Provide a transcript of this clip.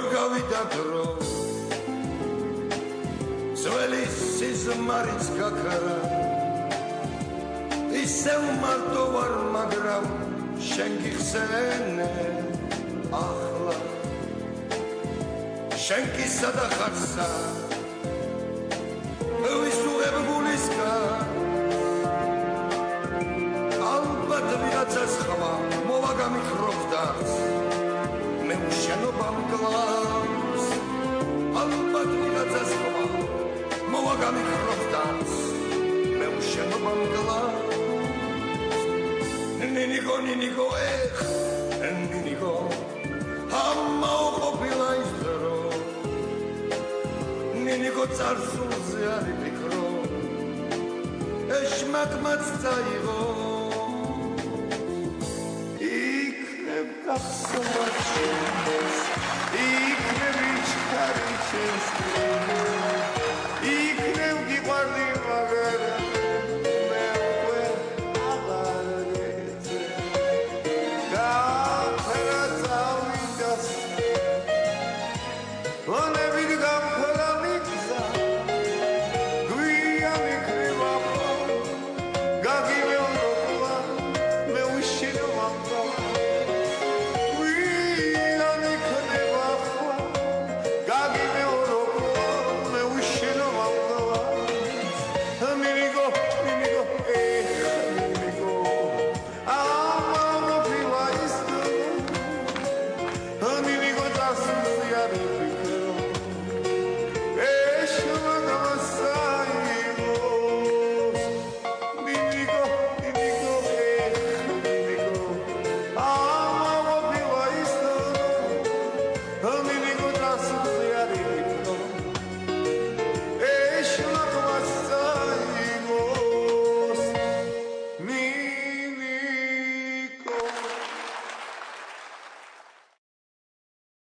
როგორ გავიდა დრო ძველი სიზმარიც გაქრა ისევ მარტო ვარ მაგრამ შენ გიხსენე ახლა შენ კი სადა ხარსა ვისუღებ გულისგან ალბათ ვიღაცას ხმა მოვა გამიქროვდას მე უშენობა მკლავს ალბათ ვიღაცას ხმა მოვა გამიქროვდას მე უშენობა მკლავს ნინიკო ეხ ნინიკო ამაო ყოფილა ის დრო ნინიკო წარსულზე არ იფიქრო ეშმაკმაც წაიღო იქნებ გახსოვად შენს იქნებ იჩქარი შენს იქნებ გიყვარდი მაგრამ Honey, we go dance in the